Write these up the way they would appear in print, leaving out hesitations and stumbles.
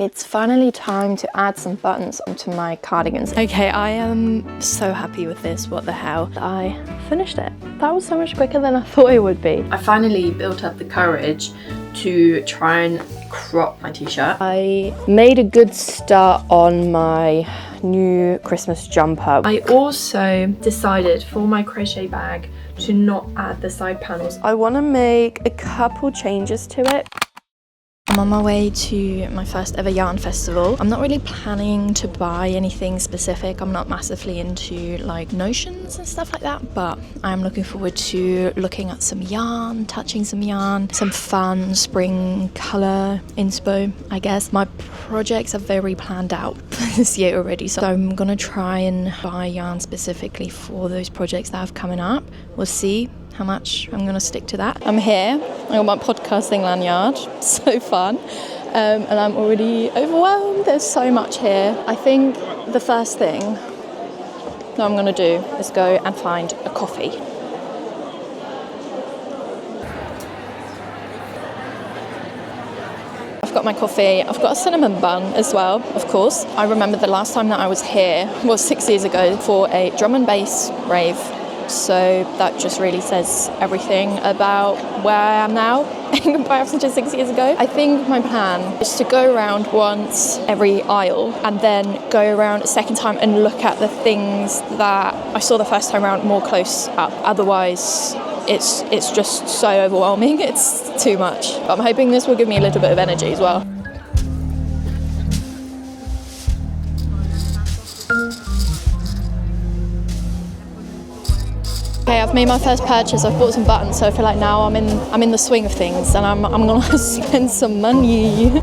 It's finally time to add some buttons onto my cardigans. Okay, I am so happy with this, what the hell. I finished it. That was so much quicker than I thought it would be. I finally built up the courage to try and crop my t-shirt. I made a good start on my new Christmas jumper. I also decided for my crochet bag to not add the side panels. I want to make a couple changes to it. I'm on my way to my first ever yarn festival. I'm not really planning to buy anything specific. I'm not massively into like notions and stuff like that, but I'm looking forward to looking at some yarn, touching some yarn, some fun spring colour inspo, I guess. My projects are very planned out this year already, so I'm gonna try and buy yarn specifically for those projects that have coming up. We'll see how much I'm gonna stick to that. I'm here, I got my podcasting lanyard, so fun. And I'm already overwhelmed, there's so much here. I think the first thing that I'm gonna do is go and find a coffee. I've got my coffee, I've got a cinnamon bun as well, of course. I remember the last time that I was here was 6 years ago for a drum and bass rave. So that just really says everything about where I am now in comparison to 6 years ago. I think my plan is to go around once every aisle and then go around a second time and look at the things that I saw the first time around more close up. Otherwise, it's just so overwhelming. It's too much. But I'm hoping this will give me a little bit of energy as well. Okay, I've made my first purchase. I've bought some buttons, so I feel like now I'm in the swing of things, and I'm gonna spend some money.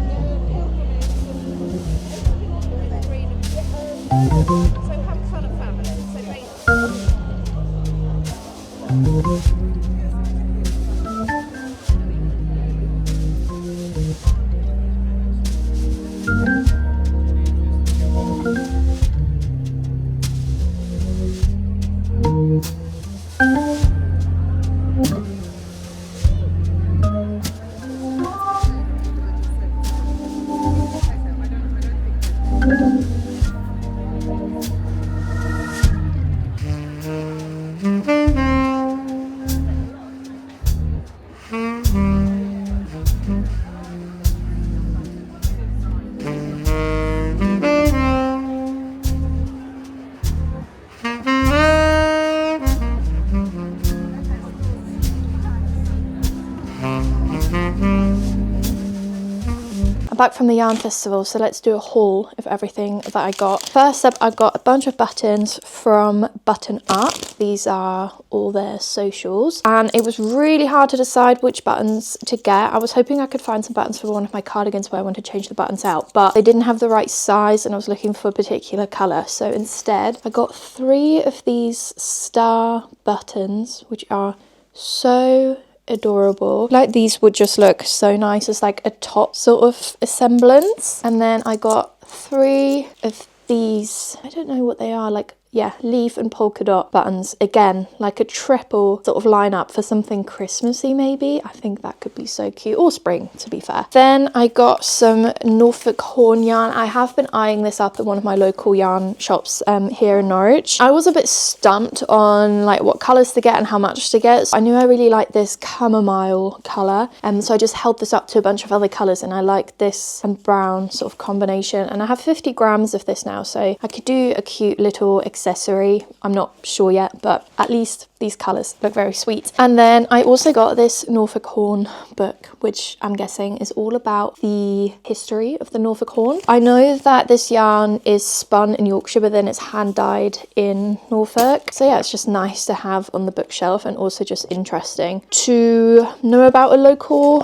Back from the yarn festival, so let's do a haul of everything that I got. First up, I got a bunch of buttons from Button Up. These are all their socials, and it was really hard to decide which buttons to get. I was hoping I could find some buttons for one of my cardigans where I want to change the buttons out, but they didn't have the right size and I was looking for a particular colour, so instead I got 3 of these star buttons, which are so adorable. Like, these would just look so nice as like a top sort of semblance. And then I got 3 of these, I don't know what they are, like, yeah, leaf and polka dot buttons. Again, like a triple sort of lineup for something Christmassy maybe. I think that could be so cute, or spring to be fair. Then I got some Norfolk horn yarn. I have been eyeing this up at one of my local yarn shops here in Norwich. I was a bit stumped on like what colours to get and how much to get. So I knew I really liked this chamomile colour, so I just held this up to a bunch of other colours, and I like this and brown sort of combination. And I have 50 grams of this now, so I could do a cute little accessory. I'm not sure yet, but at least these colours look very sweet. And then I also got this Norfolk horn book, which I'm guessing is all about the history of the Norfolk horn. I know that this yarn is spun in Yorkshire, but then it's hand dyed in Norfolk. So yeah, it's just nice to have on the bookshelf, and also just interesting to know about a local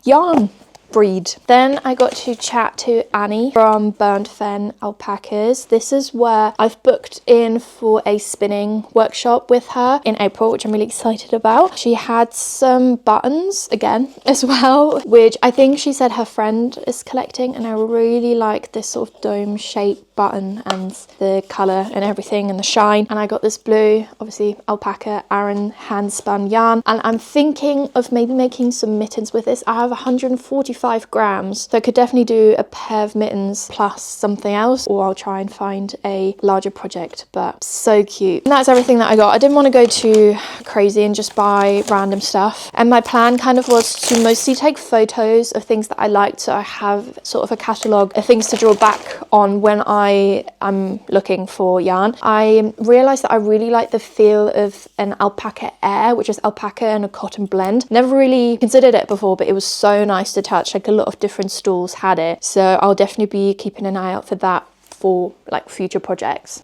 yarn breed. Then I got to chat to Annie from Burnt Fen Alpacas. This is where I've booked in for a spinning workshop with her in April, which I'm really excited about. She had some buttons again as well, which I think she said her friend is collecting, and I really like this sort of dome shape button and the colour and everything and the shine. And I got this blue, obviously alpaca Aran hand spun yarn, and I'm thinking of maybe making some mittens with this. I have 145 35 grams, so I could definitely do a pair of mittens plus something else, or I'll try and find a larger project. But so cute. And that's everything that I got. I didn't want to go too crazy and just buy random stuff, and my plan kind of was to mostly take photos of things that I liked, so I have sort of a catalogue of things to draw back on when I am looking for yarn. I realised that I really like the feel of an alpaca air, which is alpaca and a cotton blend. Never really considered it before, but it was so nice to touch. Like a lot of different stalls had it, so I'll definitely be keeping an eye out for that for like future projects.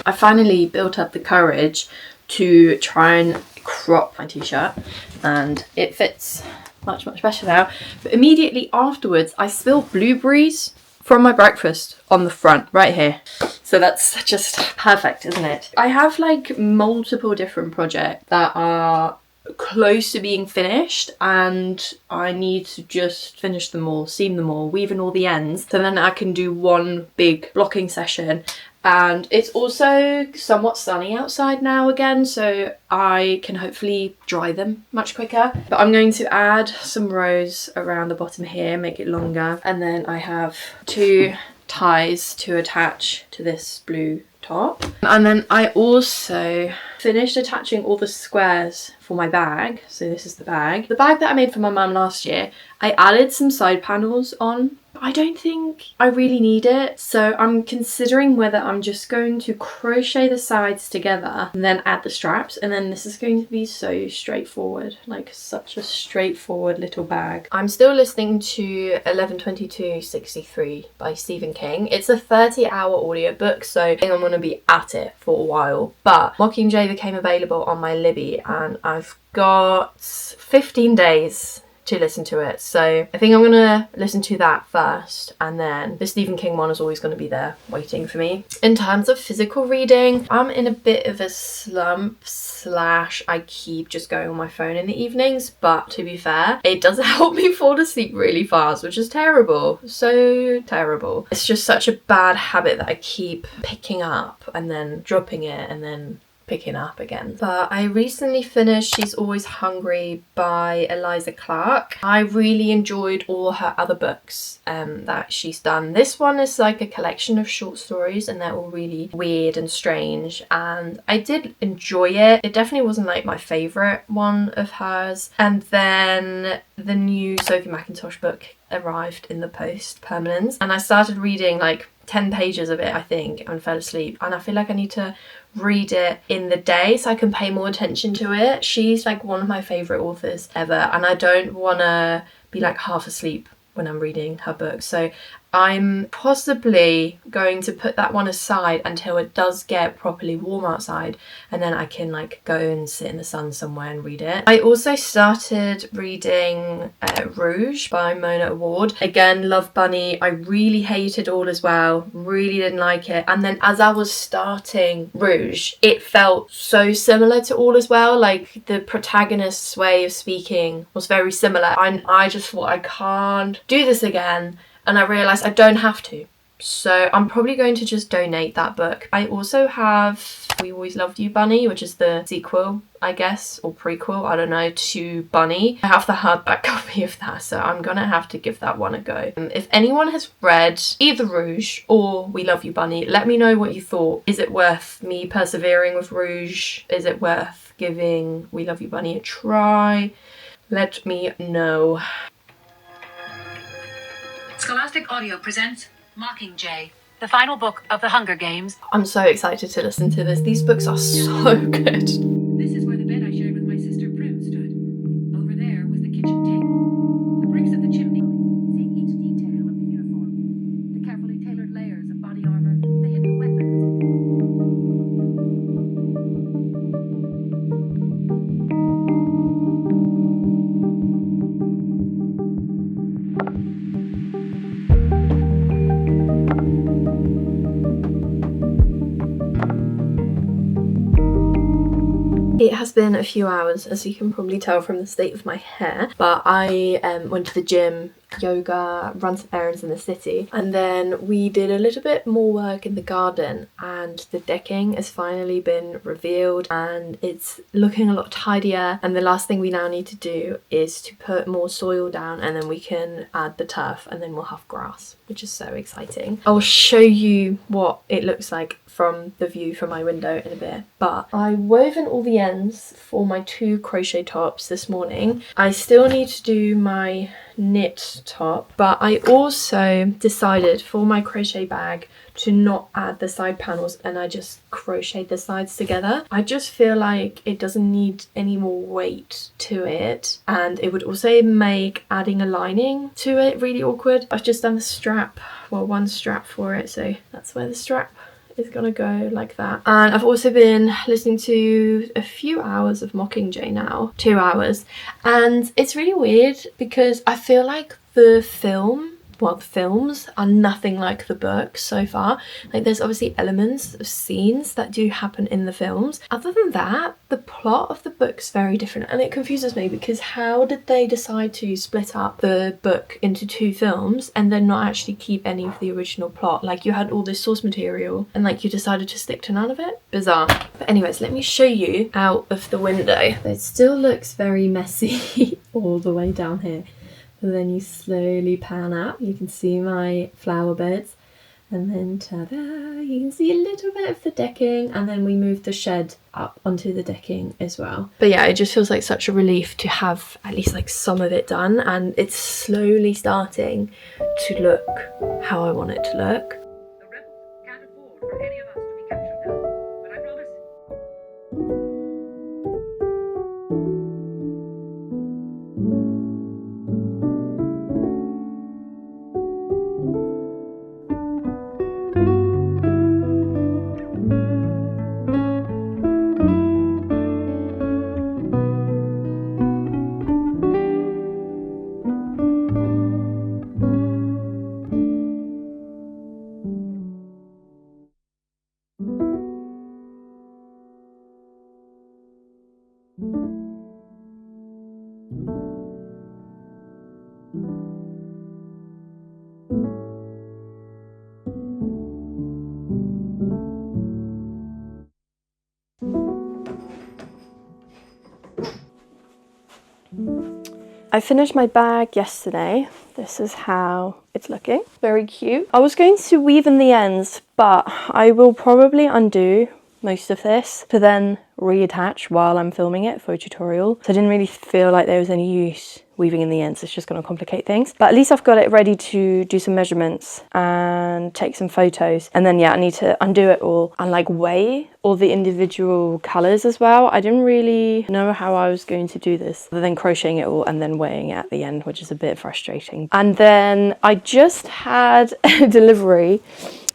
I finally built up the courage to try and crop my t-shirt, and it fits much better now. But immediately afterwards I spilled blueberries from my breakfast on the front right here, so that's just perfect, isn't it? I have like multiple different projects that are close to being finished, and I need to just finish them all, seam them all, weave in all the ends, so then I can do one big blocking session. And it's also somewhat sunny outside now again, so I can hopefully dry them much quicker. But I'm going to add some rows around the bottom here, make it longer, and then I have 2 ties to attach to this blue top. And then I also finished attaching all the squares for my bag. So this is the bag that I made for my mum last year. I added some side panels on. I don't think I really need it, so I'm considering whether I'm just going to crochet the sides together and then add the straps, and then this is going to be so straightforward, like such a straightforward little bag. I'm still listening to 11/22/63 by Stephen King. It's a 30-hour audiobook, so I think I'm going to be at it for a while. But Mockingjay became available on my Libby, and I've got 15 days to listen to it, so I think I'm gonna listen to that first, and then the Stephen King one is always going to be there waiting for me. In terms of physical reading, I'm in a bit of a slump slash I keep just going on my phone in the evenings, but to be fair, it does help me fall asleep really fast, which is terrible, so terrible. It's just such a bad habit that I keep picking up and then dropping it and then picking up again. But I recently finished She's Always Hungry by Eliza Clark. I really enjoyed all her other books that she's done. This one is like a collection of short stories, and they're all really weird and strange, and I did enjoy it. It definitely wasn't like my favourite one of hers. And then the new Sophie Mackintosh book arrived in the post permanence, and I started reading like 10 pages of it, I think, and fell asleep, and I feel like I need to read it in the day so I can pay more attention to it. She's like one of my favourite authors ever, and I don't want to be like half asleep when I'm reading her book, so I'm possibly going to put that one aside until it does get properly warm outside, and then I can like go and sit in the sun somewhere and read it. I also started reading Rouge by Mona Award. Again, love Bunny. I really hated All As Well, really didn't like it, and then as I was starting Rouge, it felt so similar to All As Well, like the protagonist's way of speaking was very similar, and I just thought I can't do this again. And I realised I don't have to. So I'm probably going to just donate that book. I also have We Always Loved You, Bunny, which is the sequel, I guess, or prequel, I don't know, to Bunny. I have the hardback copy of that, so I'm gonna have to give that one a go. If anyone has read either Rouge or We Love You, Bunny, let me know what you thought. Is it worth me persevering with Rouge? Is it worth giving We Love You, Bunny a try? Let me know. Scholastic Audio presents Mockingjay, the final book of the Hunger Games. I'm so excited to listen to this. These books are so good. This is where the bed I shared with my sister Prim stood. Over there was the kitchen table, the bricks of the chimney, seeing each detail of the uniform, the carefully tailored layers of body armor, the hidden weapons. It has been a few hours, as you can probably tell from the state of my hair, but I went to the gym yoga, run some errands in the city, and then we did a little bit more work in the garden, and the decking has finally been revealed and it's looking a lot tidier. And the last thing we now need to do is to put more soil down, and then we can add the turf, and then we'll have grass, which is so exciting. I'll show you what it looks like from the view from my window in a bit. But I woven all the ends for my 2 crochet tops this morning. I still need to do my knit top, but I also decided for my crochet bag to not add the side panels, and I just crocheted the sides together. I just feel like it doesn't need any more weight to it, and it would also make adding a lining to it really awkward. I've just done the strap, well, one strap for it, so that's where the strap is gonna go, like that. And I've also been listening to a few hours of Mockingjay now, 2 hours, and it's really weird because I feel like the films are nothing like the book so far. Like, there's obviously elements of scenes that do happen in the films. Other than that, the plot of the book's very different, and it confuses me because how did they decide to split up the book into 2 films and then not actually keep any of the original plot? Like, you had all this source material and like you decided to stick to none of it. Bizarre. But anyways, let me show you out of the window. It still looks very messy all the way down here. And then you slowly pan out, you can see my flower beds, and then ta-da, you can see a little bit of the decking, and then we moved the shed up onto the decking as well. But yeah, it just feels like such a relief to have at least like some of it done, and it's slowly starting to look how I want it to look. The rebels can't afford for any of us to be captured now, but I promise. I finished my bag yesterday. This is how it's looking. Very cute. I was going to weave in the ends, but I will probably undo most of this to then reattach while I'm filming it for a tutorial. So I didn't really feel like there was any use weaving in the ends. It's just going to complicate things. But at least I've got it ready to do some measurements and take some photos. And then yeah, I need to undo it all and like weigh all the individual colours as well. I didn't really know how I was going to do this other than crocheting it all and then weighing it at the end, which is a bit frustrating. And then I just had a delivery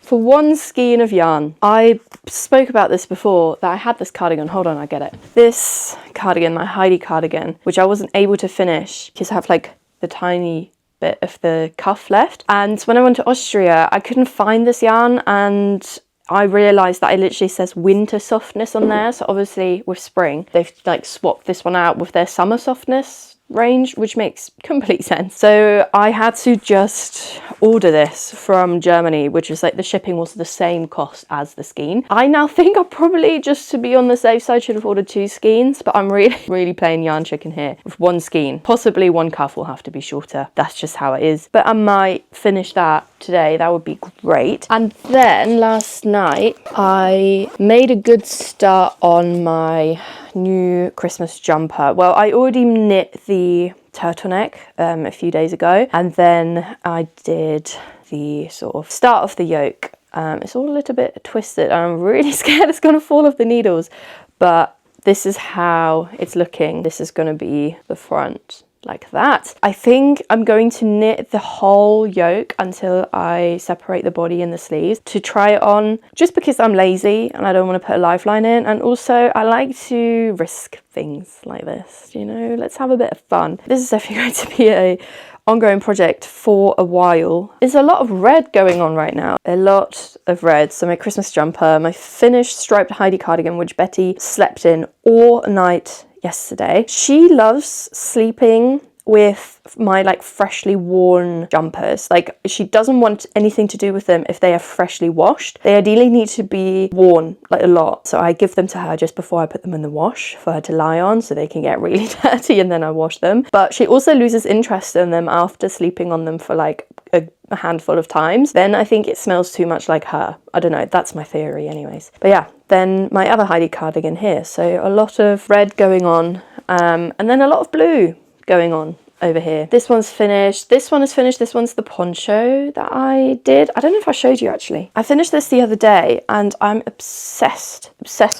for 1 skein of yarn. I spoke about this before, that I had this cardigan. Hold on, I get it. This cardigan, my Heidi cardigan, which I wasn't able to finish because I have like the tiny bit of the cuff left. And when I went to Austria, I couldn't find this yarn, and I realised that it literally says winter softness on there. So obviously with spring, they've like swapped this one out with their summer softness range, which makes complete sense. So I had to just order this from Germany, which was like the shipping was the same cost as the skein. I now think I probably, just to be on the safe side, should have ordered 2 skeins, but I'm really playing yarn chicken here with 1 skein. Possibly 1 cuff will have to be shorter. That's just how it is. But I might finish that today. That would be great. And then last night I made a good start on my new Christmas jumper. Well, I already knit the turtleneck a few days ago, and then I did the sort of start of the yoke. It's all a little bit twisted. I'm really scared it's going to fall off the needles, but this is how it's looking. This is going to be the front, like that. I think I'm going to knit the whole yoke until I separate the body and the sleeves to try it on, just because I'm lazy and I don't want to put a lifeline in, and also I like to risk things like this, you know, let's have a bit of fun. This is definitely going to be a ongoing project for a while. There's a lot of red going on right now, a lot of red. So my Christmas jumper, my finished striped Heidi cardigan, which Betty slept in all night yesterday. She loves sleeping with my like freshly worn jumpers. Like she doesn't want anything to do with them if they are freshly washed. They ideally need to be worn like a lot. So I give them to her just before I put them in the wash for her to lie on so they can get really dirty, and then I wash them. But she also loses interest in them after sleeping on them for like a handful of times. Then I think it smells too much like her. I don't know, that's my theory anyways. But yeah, then my other Heidi cardigan here. So a lot of red going on, and then a lot of blue going on over here. This one's finished. This one is finished. This one's the poncho that I did. I don't know if I showed you actually. I finished this the other day and I'm obsessed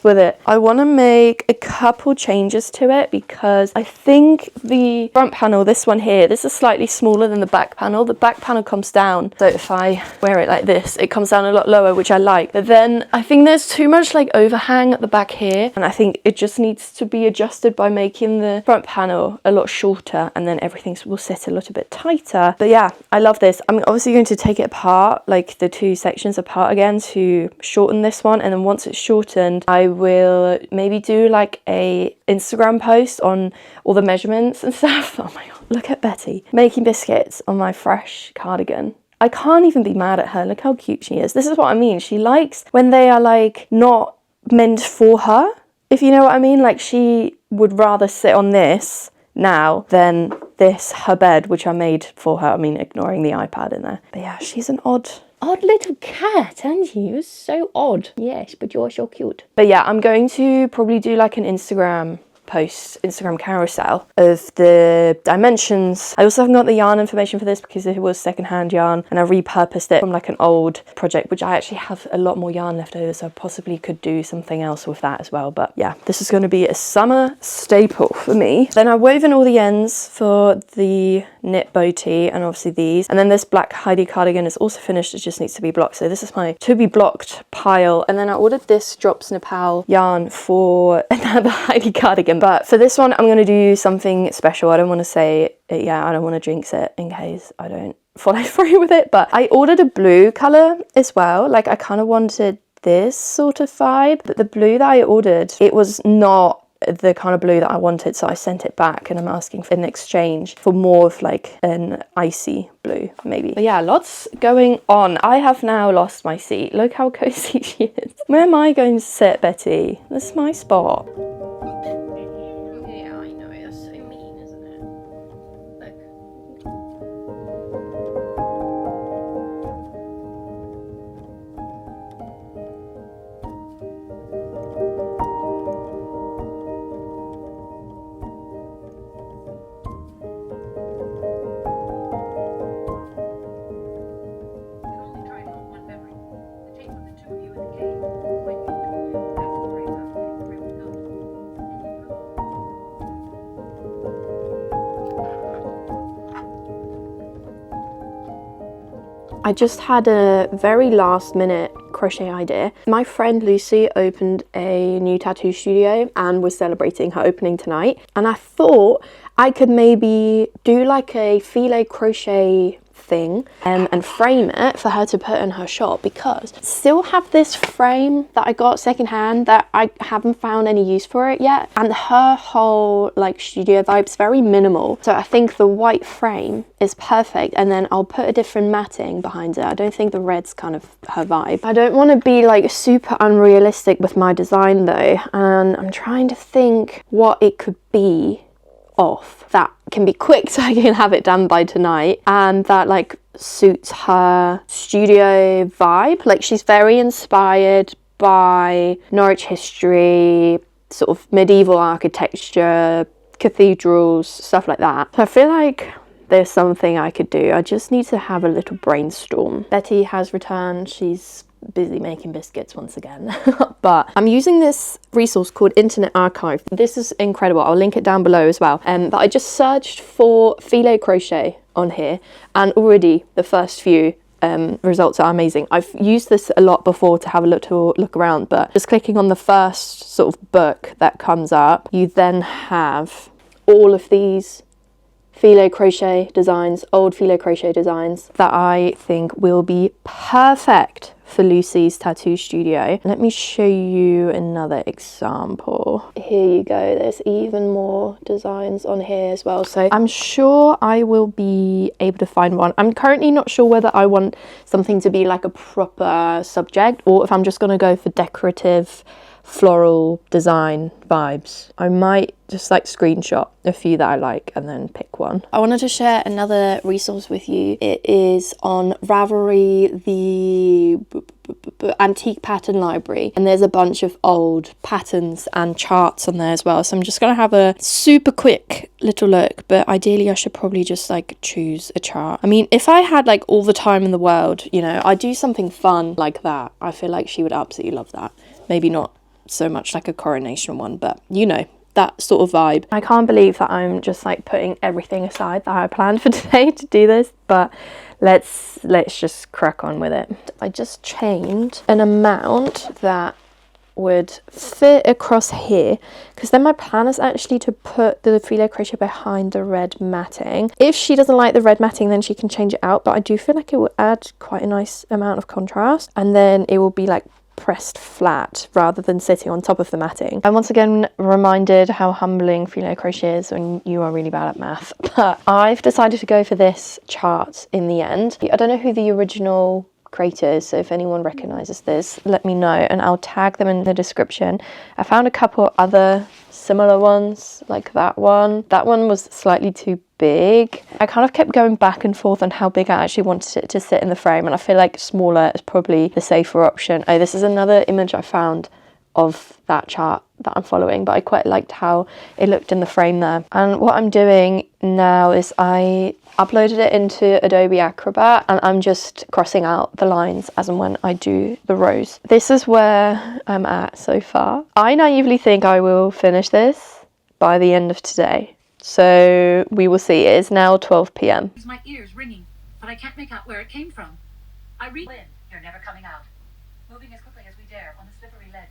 with it. I want to make a couple changes to it because I think the front panel, this one here, this is slightly smaller than the back panel. The back panel comes down. So if I wear it like this, it comes down a lot lower, which I like. But then I think there's too much like overhang at the back here. And I think it just needs to be adjusted by making the front panel a lot shorter, and then everything will sit a little bit tighter. But yeah, I love this. I'm obviously going to take it apart, like the two sections apart again, to shorten this one, and then once it's shortened I will maybe do like a Instagram post on all the measurements and stuff. Oh my god, look at Betty making biscuits on my fresh cardigan. I can't even be mad at her. Look how cute she is. This is what I mean. She likes when they are like not meant for her, if you know what I mean. Like she would rather sit on this now than this, her bed, which I made for her. I mean, ignoring the iPad in there. But yeah, she's an odd little cat, aren't you? You're so odd. Yes, but you're so cute. But yeah, I'm going to probably do like an Instagram post, Instagram carousel of the dimensions. I also haven't got the yarn information for this because it was secondhand yarn and I repurposed it from like an old project, which I actually have a lot more yarn left over, so I possibly could do something else with that as well. But yeah, this is going to be a summer staple for me. Then I've woven all the ends for the knit bow tee and obviously these, and then this black Heidi cardigan is also finished. It just needs to be blocked. So this is my to be blocked pile, and then I ordered this Drops Nepal yarn for another Heidi cardigan. But for this one, I'm going to do something special. I don't want to say it yet. I don't want to jinx it in case I don't follow through with it. But I ordered a blue colour as well. Like I kind of wanted this sort of vibe. But the blue that I ordered, it was not the kind of blue that I wanted. So I sent it back and I'm asking for an exchange for more of like an icy blue maybe. But yeah, lots going on. I have now lost my seat. Look how cozy she is. Where am I going to sit, Betty? This is my spot. I just had a very last minute crochet idea. My friend Lucy opened a new tattoo studio and was celebrating her opening tonight, and I thought I could maybe do like a Fillet crochet thing and frame it for her to put in her shop, because I still have this frame that I got secondhand that I haven't found any use for it yet, and her whole like studio vibe's very minimal, so I think the white frame is perfect, and then I'll put a different matting behind it. I don't think the red's kind of her vibe. I don't want to be like super unrealistic with my design though, and I'm trying to think what it could be off that can be quick so I can have it done by tonight, and that like suits her studio vibe. Like she's very inspired by Norwich history, sort of medieval architecture, cathedrals, stuff like that. So I feel like there's something I could do. I just need to have a little brainstorm. Betty has returned. She's busy making biscuits once again. But I'm using this resource called Internet Archive. This is incredible. I'll link it down below as well. But I just searched for Fillet crochet on here, and already the first few results are amazing. I've used this a lot before to have a look around, but just clicking on the first sort of book that comes up, you then have all of these Fillet crochet designs, old Fillet crochet designs that I think will be perfect for Lucy's tattoo studio. Let me show you another example. Here you go, there's even more designs on here as well. So I'm sure I will be able to find one. I'm currently not sure whether I want something to be like a proper subject or if I'm just gonna go for decorative floral design vibes. I might just like screenshot a few that I like and then pick one. I wanted to share another resource with you. It is on Ravelry, the antique pattern library, and there's a bunch of old patterns and charts on there as well. So I'm just gonna have a super quick little look, but ideally I should probably just like choose a chart. I mean, if I had like all the time in the world, you know, I'd do something fun like that. I feel like she would absolutely love that. Maybe not so much like a coronation one, but you know, that sort of vibe. I can't believe that I'm just like putting everything aside that I planned for today to do this, but let's just crack on with it. I just chained an amount that would fit across here, because then my plan is actually to put the Fillet crochet behind the red matting. If she doesn't like the red matting, then she can change it out, but I do feel like it will add quite a nice amount of contrast, and then it will be like pressed flat rather than sitting on top of the matting. I'm once again reminded how humbling Fillet crochet is when you are really bad at math, but I've decided to go for this chart in the end. I don't know who the original creator is, so if anyone recognizes this, let me know and I'll tag them in the description. I found a couple other similar ones like that one. That one was slightly too big. I kind of kept going back and forth on how big I actually wanted it to sit in the frame, and I feel like smaller is probably the safer option. Oh, this is another image I found of that chart that I'm following, but I quite liked how it looked in the frame there. And what I'm doing now is I uploaded it into Adobe Acrobat and I'm just crossing out the lines as and when I do the rows. This is where I'm at so far. I naively think I will finish this by the end of today. So we will see. It is now 12 p.m. My ears ringing, but I can't make out where it came from. I read in. You're never coming out. Moving as quickly as we dare on the slippery ledge.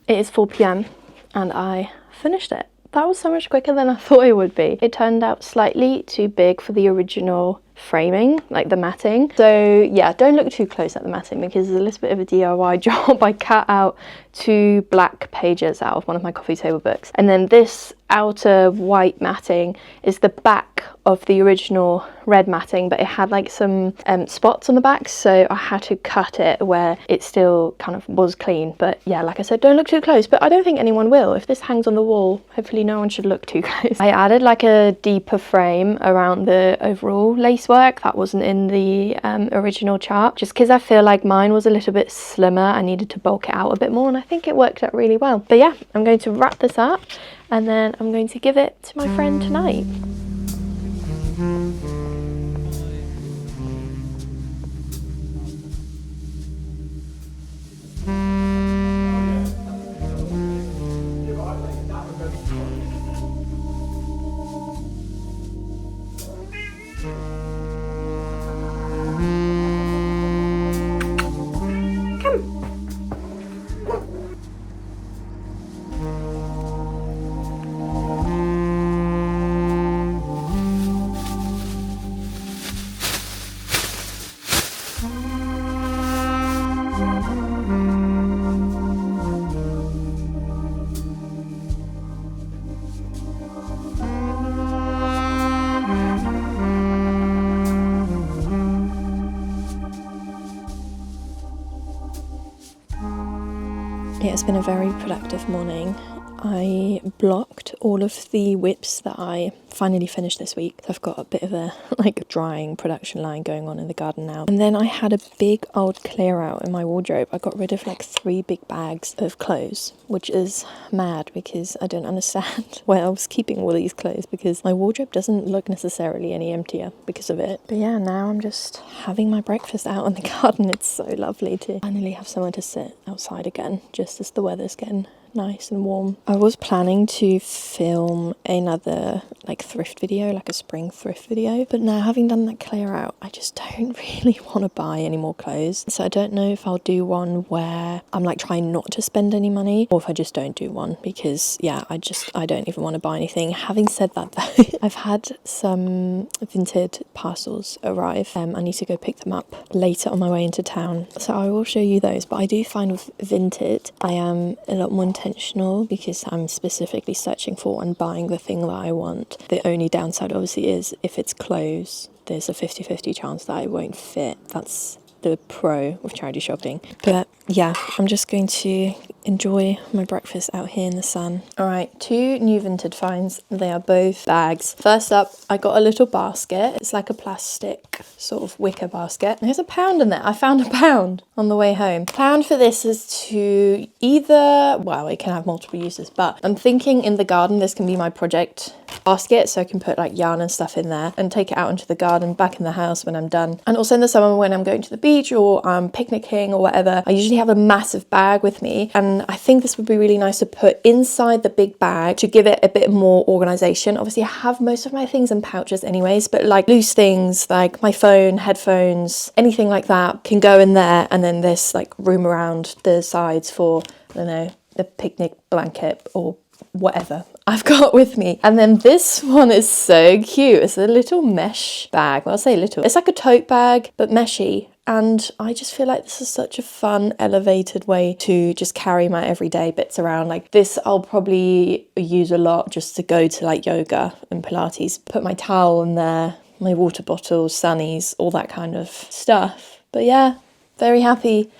It is 4 p.m. and I finished it. That was so much quicker than I thought it would be. It turned out slightly too big for the original framing, like the matting. So yeah, don't look too close at the matting because it's a little bit of a DIY job. I cut out 2 black pages out of one of my coffee table books. And then this outer white matting is the back of the original red matting, but it had like some spots on the back, so I had to cut it where it still kind of was clean. But yeah, like I said, don't look too close, but I don't think anyone will. If this hangs on the wall, hopefully no one should look too close. I added like a deeper frame around the overall lace work that wasn't in the original chart, just because I feel like mine was a little bit slimmer. I needed to bulk it out a bit more, and I think it worked out really well. But yeah, I'm going to wrap this up and then I'm going to give it to my friend tonight. It has been a very productive morning. I blocked all of the whips that I finally finished this week. So I've got a bit of a like drying production line going on in the garden now. And then I had a big old clear out in my wardrobe. I got rid of like 3 big bags of clothes, which is mad because I don't understand where I was keeping all these clothes, because my wardrobe doesn't look necessarily any emptier because of it. But yeah, now I'm just having my breakfast out in the garden. It's so lovely to finally have somewhere to sit outside again, just as the weather's getting nice and warm. I was planning to film another like thrift video, like a spring thrift video, but now having done that clear out, I just don't really want to buy any more clothes. So I don't know if I'll do one where I'm like trying not to spend any money, or if I just don't do one, because yeah, I don't even want to buy anything. Having said that though, I've had some Vinted parcels arrive. I need to go pick them up later on my way into town, so I will show you those. But I do find with Vinted, I am a lot more intentional because I'm specifically searching for and buying the thing that I want. The only downside obviously is if it's clothes, there's a 50-50 chance that it won't fit. That's the pro of charity shopping. But yeah, I'm just going to enjoy my breakfast out here in the sun. All right, 2 new Vinted finds. They are both bags. First up, I got a little basket. It's like a plastic sort of wicker basket. There's a pound in there. I found a pound on the way home. Plan for this is to either, well, it can have multiple uses, but I'm thinking in the garden this can be my project basket, so I can put like yarn and stuff in there and take it out into the garden, back in the house when I'm done. And also in the summer when I'm going to the beach or picnicking or whatever, I usually have a massive bag with me, and I think this would be really nice to put inside the big bag to give it a bit more organization. Obviously I have most of my things in pouches anyways, but like loose things like my phone, headphones, anything like that can go in there, and then there's like room around the sides for, I don't know, a picnic blanket or whatever I've got with me. And then this one is so cute. It's a little mesh bag. Well, I'll say little. It's like a tote bag, but meshy. And I just feel like this is such a fun, elevated way to just carry my everyday bits around. Like this, I'll probably use a lot just to go to like yoga and Pilates. Put my towel in there, my water bottles, sunnies, all that kind of stuff. But yeah, very happy.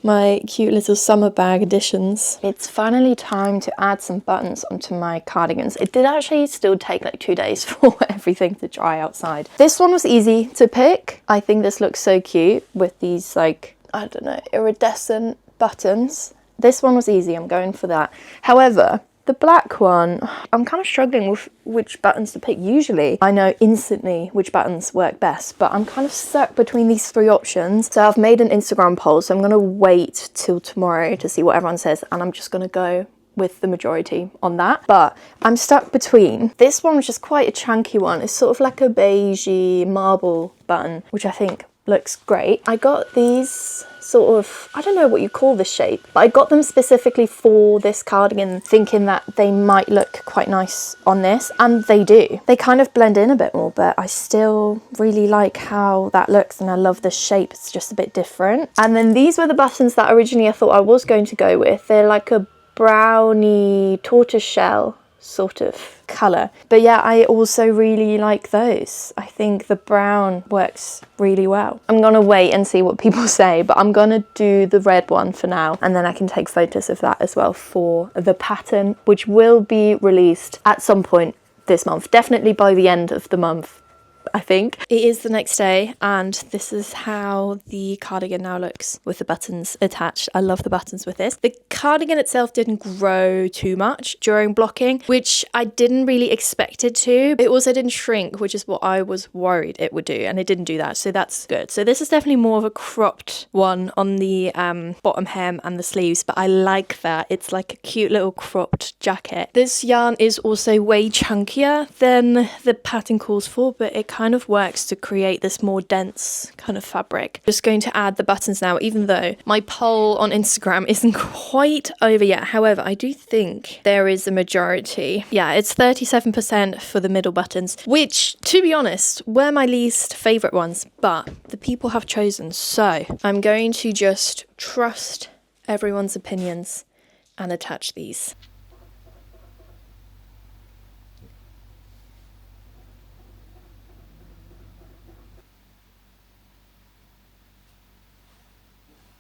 My cute little summer bag additions. It's finally time to add some buttons onto my cardigans. It did actually still take like 2 days for everything to dry outside. This one was easy to pick. I think this looks so cute with these like, I don't know, iridescent buttons. This one was easy, I'm going for that. However, the black one, I'm kind of struggling with which buttons to pick. Usually I know instantly which buttons work best, but I'm kind of stuck between these 3 options. So I've made an Instagram poll, so I'm going to wait till tomorrow to see what everyone says, and I'm just going to go with the majority on that. But I'm stuck between this one, which is quite a chunky one. It's sort of like a beigey marble button, which I think looks great. I got these sort of, I don't know what you call this shape, but I got them specifically for this cardigan, thinking that they might look quite nice on this, and they do. They kind of blend in a bit more, but I still really like how that looks, and I love the shape. It's just a bit different. And then these were the buttons that originally I thought I was going to go with. They're like a brownie tortoiseshell sort of colour. But yeah, I also really like those. I think the brown works really well. I'm gonna wait and see what people say, but I'm gonna do the red one for now, and then I can take photos of that as well for the pattern, which will be released at some point this month, definitely by the end of the month, I think. It is the next day, and this is how the cardigan now looks with the buttons attached. I love the buttons with this. The cardigan itself didn't grow too much during blocking, which I didn't really expect it to. It also didn't shrink, which is what I was worried it would do, and it didn't do that, so that's good. So this is definitely more of a cropped one on the bottom hem and the sleeves, but I like that. It's like a cute little cropped jacket. This yarn is also way chunkier than the pattern calls for, but it kind of works to create this more dense kind of fabric. Just going to add the buttons now, even though my poll on Instagram isn't quite over yet. However, I do think there is a majority. Yeah, it's 37% for the middle buttons, which, to be honest, were my least favorite ones, but the people have chosen. So I'm going to just trust everyone's opinions and attach these.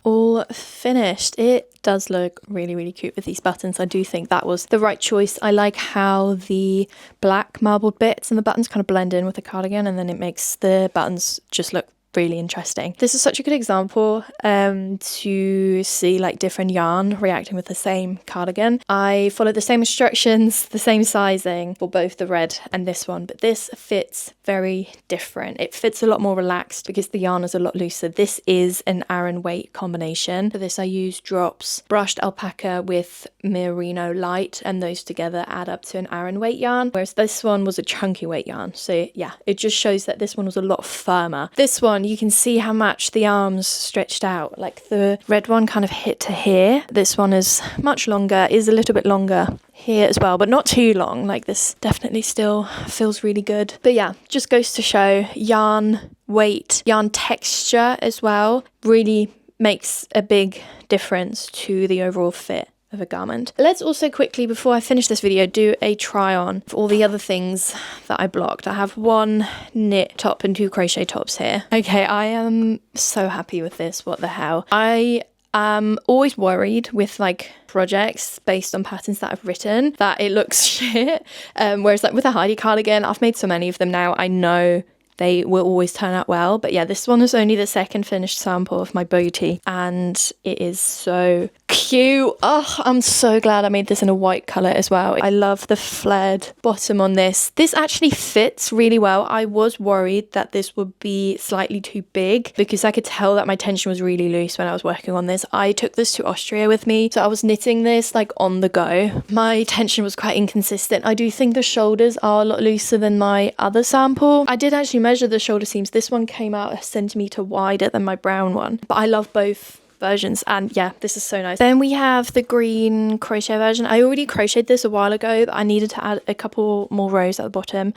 All finished. It does look really, really cute with these buttons. I do think that was the right choice. I like how the black marbled bits and the buttons kind of blend in with the cardigan, and then it makes the buttons just look really interesting. This is such a good example to see like different yarn reacting with the same cardigan. I followed the same instructions, the same sizing for both the red and this one, but this fits very different. It fits a lot more relaxed because the yarn is a lot looser. This is an Aran weight combination. For this I used drops, brushed alpaca with merino light, and those together add up to an Aran weight yarn, whereas this one was a chunky weight yarn. So yeah, it just shows that this one was a lot firmer. This one, you can see how much the arms stretched out. Like the red one kind of hit to here. This one is much longer, is a little bit longer here as well, but not too long. Like this definitely still feels really good. But yeah, just goes to show yarn weight, yarn texture as well really makes a big difference to the overall fit of a garment. Let's also quickly, before I finish this video, do a try on for all the other things that I blocked. I have one knit top and 2 crochet tops here. Okay, I am so happy with this. What the hell? I am always worried with like projects based on patterns that I've written that it looks shit. Whereas like with a Heidi cardigan, I've made so many of them now, I know they will always turn out well. But yeah, this one is only the second finished sample of my booty, and it is so cute. Oh, I'm so glad I made this in a white colour as well. I love the flared bottom on this. This actually fits really well. I was worried that this would be slightly too big because I could tell that my tension was really loose when I was working on this. I took this to Austria with me, so I was knitting this like on the go. My tension was quite inconsistent. I do think the shoulders are a lot looser than my other sample. I did actually measure the shoulder seams. This one came out a centimetre wider than my brown one, but I love both versions, and yeah, this is so nice. Then we have the green crochet version. I already crocheted this a while ago, but I needed to add a couple more rows at the bottom,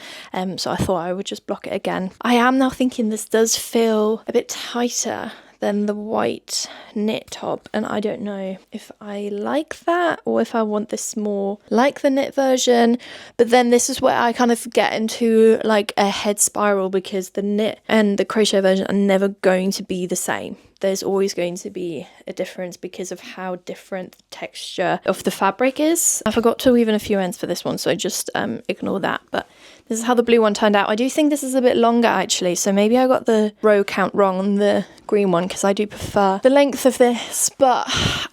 so I thought I would just block it again. I am now thinking this does feel a bit tighter than the white knit top, and I don't know if I like that or if I want this more like the knit version. But then this is where I kind of get into like a head spiral, because the knit and the crochet version are never going to be the same. There's always going to be a difference because of how different the texture of the fabric is. I forgot to weave in a few ends for this one, so just ignore that. But this is how the blue one turned out. I do think this is a bit longer actually, so maybe I got the row count wrong on the green one, because I do prefer the length of this, but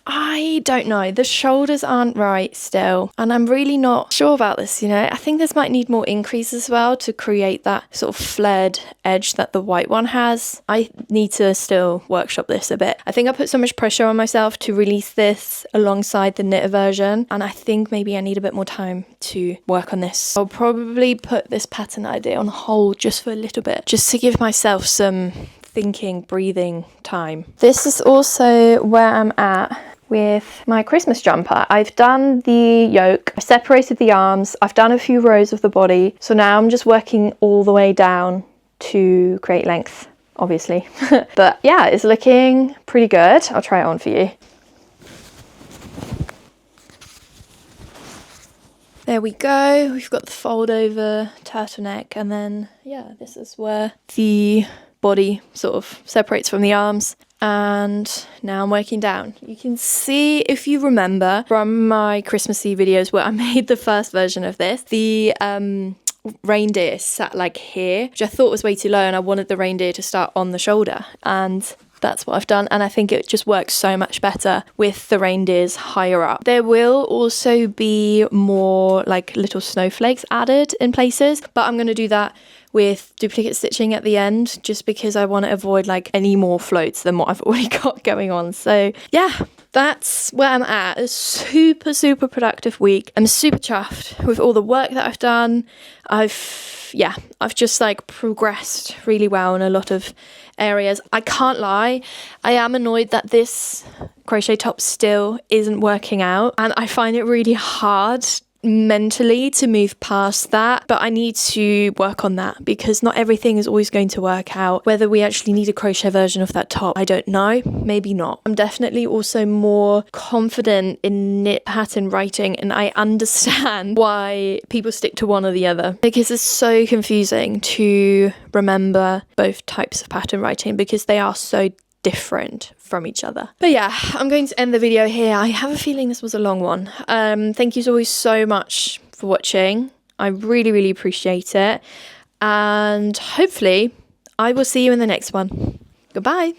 I don't know. The shoulders aren't right still, and I'm really not sure about this, you know. I think this might need more increase as well to create that sort of flared edge that the white one has. I need to still workshop this a bit. I think I put so much pressure on myself to release this alongside the knit version, and I think maybe I need a bit more time to work on this. I'll probably put this pattern idea on hold just for a little bit, just to give myself some thinking, breathing time. This is also where I'm at with my Christmas jumper. I've done the yoke, I separated the arms, I've done a few rows of the body, so now I'm just working all the way down to create length, obviously. But yeah, it's looking pretty good. I'll try it on for you. There we go, we've got the fold over turtleneck, and then yeah, this is where the body sort of separates from the arms. And now I'm working down. You can see, if you remember from my Christmassy videos where I made the first version of this, the reindeer sat like here, which I thought was way too low, and I wanted the reindeer to start on the shoulder, and that's what I've done, and I think it just works so much better with the reindeers higher up. There will also be more like little snowflakes added in places, but I'm going to do that with duplicate stitching at the end, just because I want to avoid like any more floats than what I've already got going on. So yeah, that's where I'm at. A super, super productive week. I'm super chuffed with all the work that I've done. I've just like progressed really well in a lot of areas. I can't lie, I am annoyed that this crochet top still isn't working out, and I find it really hard mentally to move past that, but I need to work on that, because not everything is always going to work out. Whether we actually need a crochet version of that top, I don't know, maybe not. I'm definitely also more confident in knit pattern writing, and I understand why people stick to one or the other, because it's so confusing to remember both types of pattern writing, because they are so different from each other. But yeah, I'm going to end the video here. I have a feeling this was a long one. Thank you always so much for watching. I really, really appreciate it. And hopefully I will see you in the next one. Goodbye.